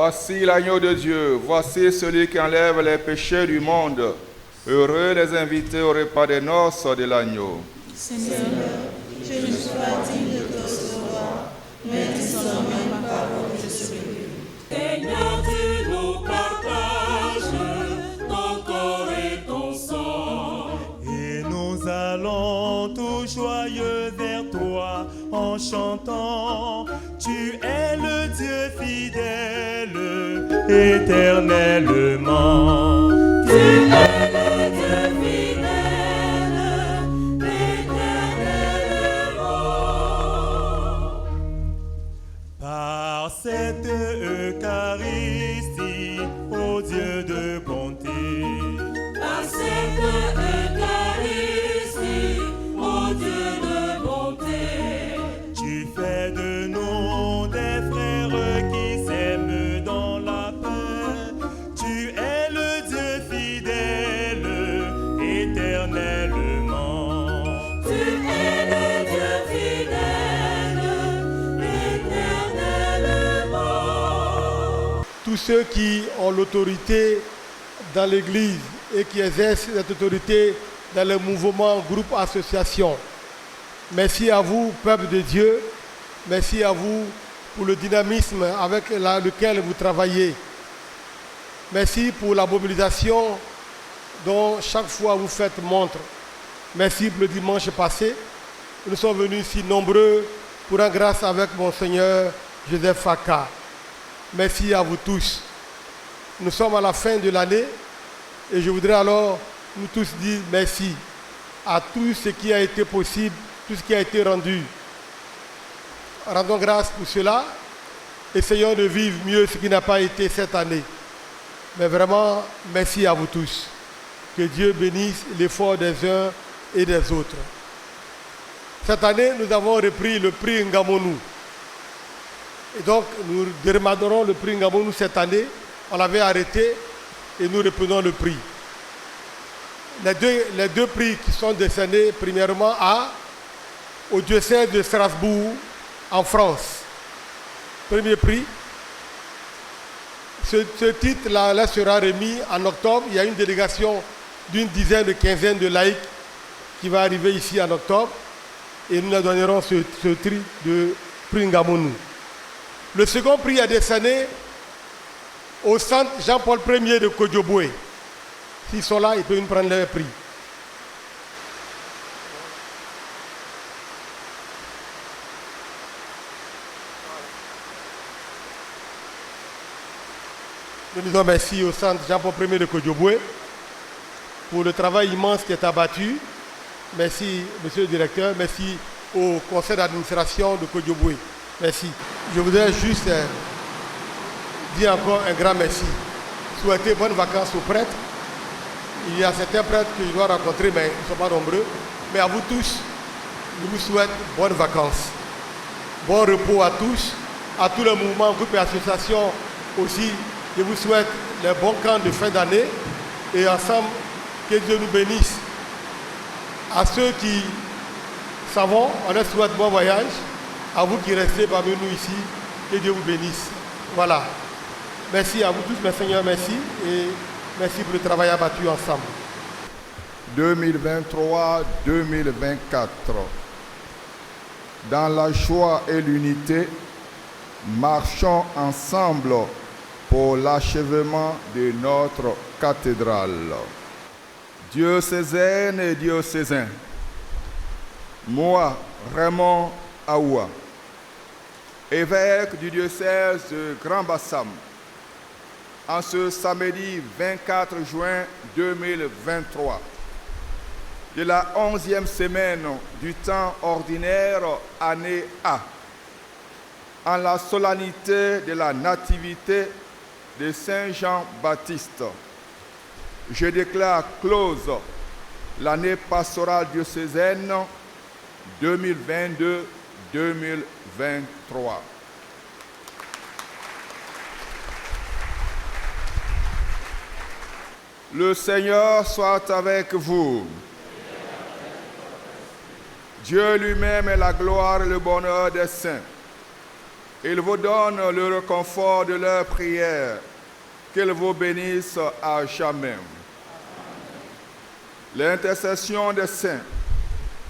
Voici l'agneau de Dieu, voici celui qui enlève les péchés du monde. Heureux les invités au repas des noces de l'agneau. Seigneur, je ne suis pas digne de te recevoir, mais dis seulement ma parole, je serai guéri. Seigneur, tu nous partages ton corps et ton sang. Et nous allons tout joyeux vers toi en chantant. Tu es le Dieu fidèle, éternellement. Tu es le Dieu fidèle, éternellement. Par cette Eucharistie, ô Dieu de bonté. Par cette Eucharistie, ô Dieu de bonté. Tu fais de nous des frères qui s'aiment dans la paix. Tu es le Dieu fidèle, éternellement. Tu es le Dieu fidèle, éternellement. Tous ceux qui ont l'autorité dans l'Église et qui exercent cette autorité dans le mouvement, groupe, association. Merci à vous, peuple de Dieu. Merci à vous pour le dynamisme avec lequel vous travaillez. Merci pour la mobilisation dont chaque fois vous faites montre. Merci pour le dimanche passé. Nous sommes venus ici nombreux pour en grâce avec Monseigneur Joseph Faka. Merci à vous tous. Nous sommes à la fin de l'année et je voudrais alors nous tous dire merci à tout ce qui a été possible, tout ce qui a été rendu. Rendons grâce pour cela. Essayons de vivre mieux ce qui n'a pas été cette année. Mais vraiment, merci à vous tous. Que Dieu bénisse l'effort des uns et des autres. Cette année, nous avons repris le prix Ngamonu. Et donc, nous démarrerons le prix Ngamonu cette année. On l'avait arrêté et nous reprenons le prix. Les deux prix qui sont décernés, premièrement, au diocèse de Strasbourg, en France. Premier prix. Ce titre-là sera remis en octobre. Il y a une délégation d'une dizaine, de quinzaine de laïcs qui va arriver ici en octobre. Et nous leur donnerons ce prix de prix Ngamonu. Le second prix est décerné au centre Jean-Paul Ier de Kodjoboué. S'ils sont là, ils peuvent nous prendre leur prix. Nous disons merci au centre Jean-Paul Ier de Kodjoboué pour le travail immense qui est abattu. Merci, monsieur le directeur. Merci au conseil d'administration de Kodjoboué. Merci. Je voudrais juste dire encore un grand merci. Souhaiter bonnes vacances aux prêtres. Il y a certains prêtres que je dois rencontrer, mais ils ne sont pas nombreux. Mais à vous tous, je vous souhaite bonnes vacances. Bon repos à tous, à tous les mouvements, groupes et associations aussi. Je vous souhaite les bons camps de fin d'année et ensemble, que Dieu nous bénisse. À ceux qui savent, on leur souhaite bon voyage. À vous qui restez parmi nous ici, que Dieu vous bénisse. Voilà. Merci à vous tous, mes seigneurs, merci. Et merci pour le travail abattu ensemble. 2023-2024. Dans la joie et l'unité, marchons ensemble pour l'achèvement de notre cathédrale. Diocésaine et diocésain, moi, Raymond Aoua, évêque du diocèse de Grand Bassam, en ce samedi 24 juin 2023, de la 11e semaine du temps ordinaire, année A, en la solennité de la nativité de Saint Jean-Baptiste, je déclare close l'année pastorale diocésaine 2022-2023. Le Seigneur soit avec vous. Dieu lui-même est la gloire et le bonheur des saints. Ils vous donnent le réconfort de leurs prières. Qu'ils vous bénissent à jamais. L'intercession des saints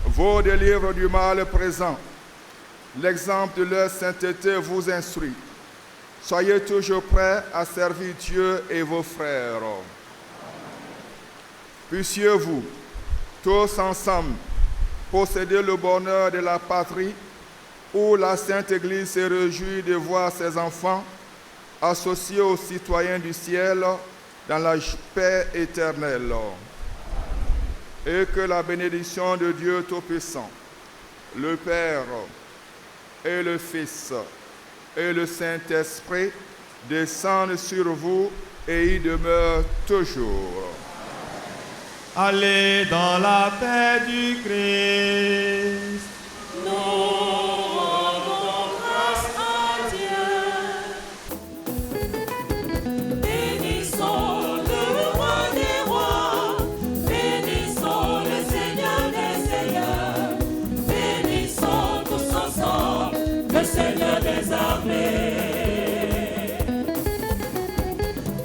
vous délivre du mal présent. L'exemple de leur sainteté vous instruit. Soyez toujours prêts à servir Dieu et vos frères. Puissiez-vous, tous ensemble, posséder le bonheur de la patrie où la Sainte Église se réjouit de voir ses enfants associés aux citoyens du ciel dans la paix éternelle. Et que la bénédiction de Dieu Tout-Puissant, le Père et le Fils et le Saint-Esprit descendent sur vous et y demeurent toujours. Allez dans la paix du Christ. Nous rendons grâce à Dieu. Bénissons le roi des rois. Bénissons le Seigneur des seigneurs. Bénissons tous ensemble le Seigneur des armées.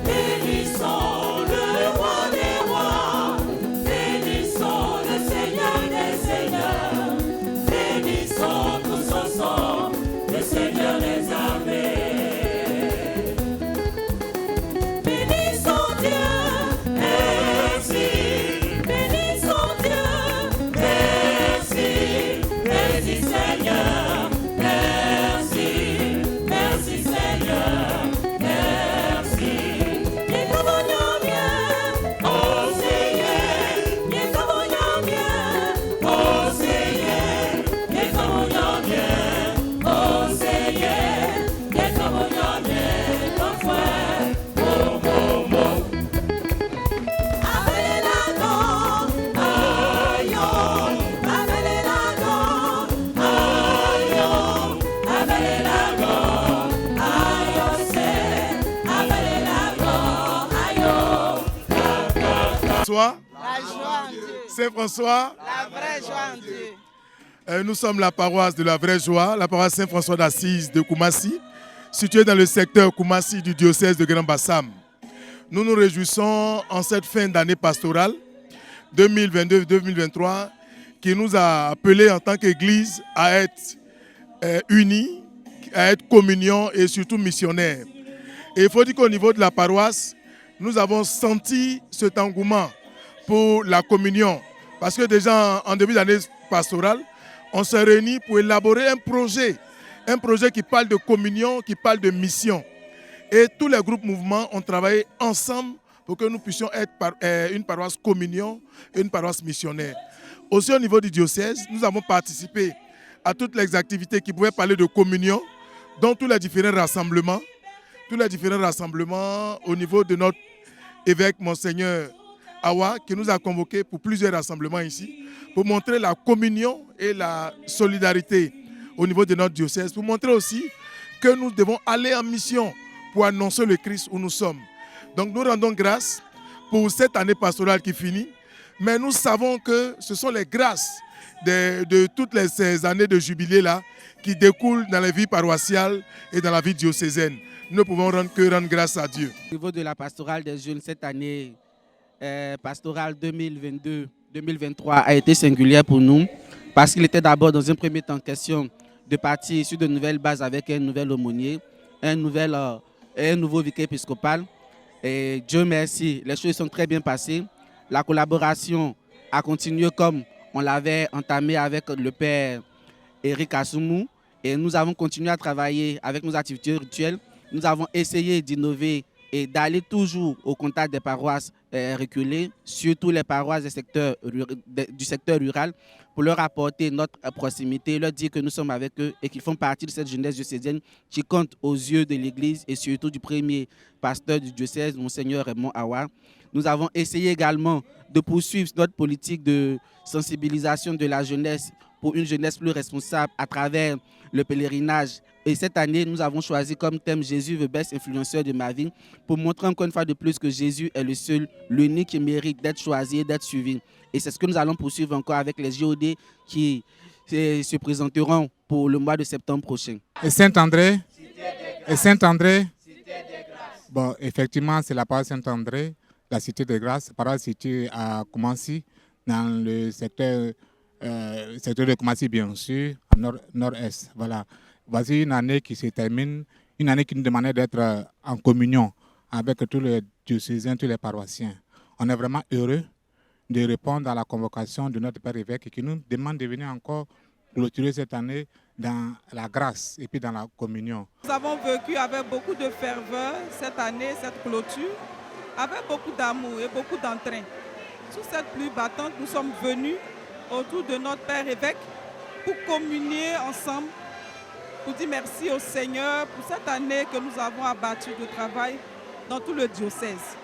Bénissons le roi des rois. Bénissons le Seigneur des seigneurs. Bénissons tous ensemble le Seigneur des armées. Bénissons Dieu, merci. Bénissons Dieu, merci. Merci Seigneur, merci. Merci Seigneur, merci. Bien commandons bien, oh Seigneur. Bien commandons bien, oh Seigneur. Bien commandons bien, oh Seigneur. Bien commandons bien, ton frère, oh, oh, oh. Appelez la grande, aïe, appelez la grande, aïe, appelez la grande, aïe, c'est, appelez la grande, aïe. François, La joie en Dieu. Saint-François, La vraie joie en Dieu. nous sommes la paroisse de la vraie joie, la paroisse Saint-François d'Assise de Koumassi, située dans le secteur Koumassi du diocèse de Grand Bassam. Nous nous réjouissons en cette fin d'année pastorale 2022-2023 qui nous a appelés en tant qu'Église à être unis, à être communion et surtout missionnaires. Et il faut dire qu'au niveau de la paroisse, nous avons senti cet engouement pour la communion. Parce que déjà en début d'année pastorale, on s'est réunis pour élaborer un projet qui parle de communion, qui parle de mission. Et tous les groupes mouvements ont travaillé ensemble pour que nous puissions être une paroisse communion et une paroisse missionnaire. Aussi au niveau du diocèse, nous avons participé à toutes les activités qui pouvaient parler de communion, dont tous les différents rassemblements au niveau de notre évêque, Monseigneur Awa, qui nous a convoqués pour plusieurs rassemblements ici, pour montrer la communion et la solidarité au niveau de notre diocèse, pour montrer aussi que nous devons aller en mission pour annoncer le Christ où nous sommes. Donc nous rendons grâce pour cette année pastorale qui finit, mais nous savons que ce sont les grâces de toutes ces années de jubilé-là qui découlent dans la vie paroissiale et dans la vie diocésaine. Nous ne pouvons que rendre grâce à Dieu. Au niveau de la pastorale des jeunes, cette année pastorale 2022-2023 a été singulière pour nous parce qu'il était d'abord dans un premier temps question de partir sur de nouvelles bases avec un nouvel aumônier, un nouveau vicaire épiscopal. Et Dieu merci, les choses sont très bien passées. La collaboration a continué comme on l'avait entamé avec le père Eric Assoumou et nous avons continué à travailler avec nos activités rituelles. Nous avons essayé d'innover et d'aller toujours au contact des paroisses reculées, surtout les paroisses du secteur rural, pour leur apporter notre proximité, leur dire que nous sommes avec eux et qu'ils font partie de cette jeunesse diocésaine qui compte aux yeux de l'Église et surtout du premier pasteur du diocèse, Monseigneur Raymond Awa. Nous avons essayé également de poursuivre notre politique de sensibilisation de la jeunesse pour une jeunesse plus responsable à travers le pèlerinage. Et cette année, nous avons choisi comme thème « Jésus, le best influenceur de ma vie » pour montrer encore une fois de plus que Jésus est le seul, l'unique qui mérite d'être choisi et d'être suivi. Et c'est ce que nous allons poursuivre encore avec les JOD qui se présenteront pour le mois de septembre prochain. Et Saint-André, Et Saint-André? Bon, effectivement, c'est la paroisse Saint-André, la Cité de Grâce, paroisse située à Koumassi, dans le secteur de Koumassi, bien sûr, nord-est. Voilà. Voici une année qui se termine, une année qui nous demandait d'être en communion avec tous les diocésains, tous les paroissiens. On est vraiment heureux de répondre à la convocation de notre Père évêque qui nous demande de venir encore clôturer cette année dans la grâce et puis dans la communion. Nous avons vécu avec beaucoup de ferveur cette année, cette clôture, avec beaucoup d'amour et beaucoup d'entrain. Sous cette pluie battante, nous sommes venus autour de notre Père évêque pour communier ensemble, pour dire merci au Seigneur pour cette année que nous avons abattue de travail dans tout le diocèse.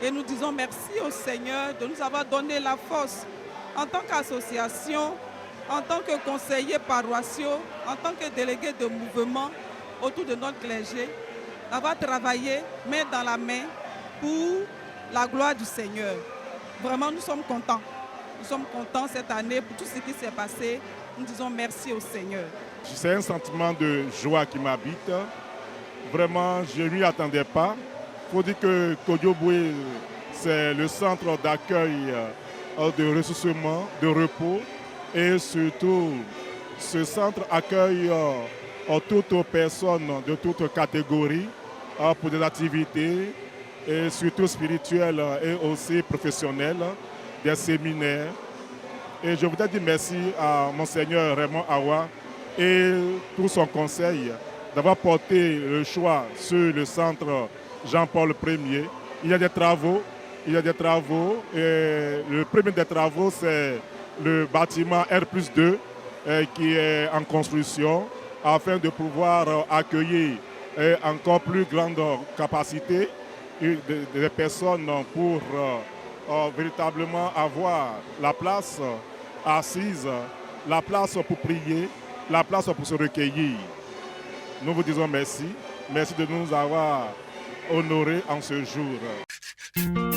Et nous disons merci au Seigneur de nous avoir donné la force en tant qu'association, en tant que conseillers paroissiaux, en tant que délégués de mouvement autour de notre clergé, d'avoir travaillé main dans la main pour la gloire du Seigneur. Vraiment, nous sommes contents. Nous sommes contents cette année pour tout ce qui s'est passé. Nous disons merci au Seigneur. C'est un sentiment de joie qui m'habite. Vraiment, je ne m'y attendais pas. Il faut dire que Kodioboué, c'est le centre d'accueil, de ressourcement, de repos. Et surtout, ce centre accueille toutes personnes de toutes catégories pour des activités, et surtout spirituelles et aussi professionnelles, des séminaires. Et je voudrais dire merci à Monseigneur Raymond Awa et tout son conseil d'avoir porté le choix sur le centre Jean-Paul Ier. Il y a des travaux, et le premier des travaux, c'est le bâtiment R+2 qui est en construction afin de pouvoir accueillir encore plus grande capacité des personnes pour véritablement avoir la place assise, la place pour prier, la place pour se recueillir. Nous vous disons merci. Merci de nous avoir honorés en ce jour.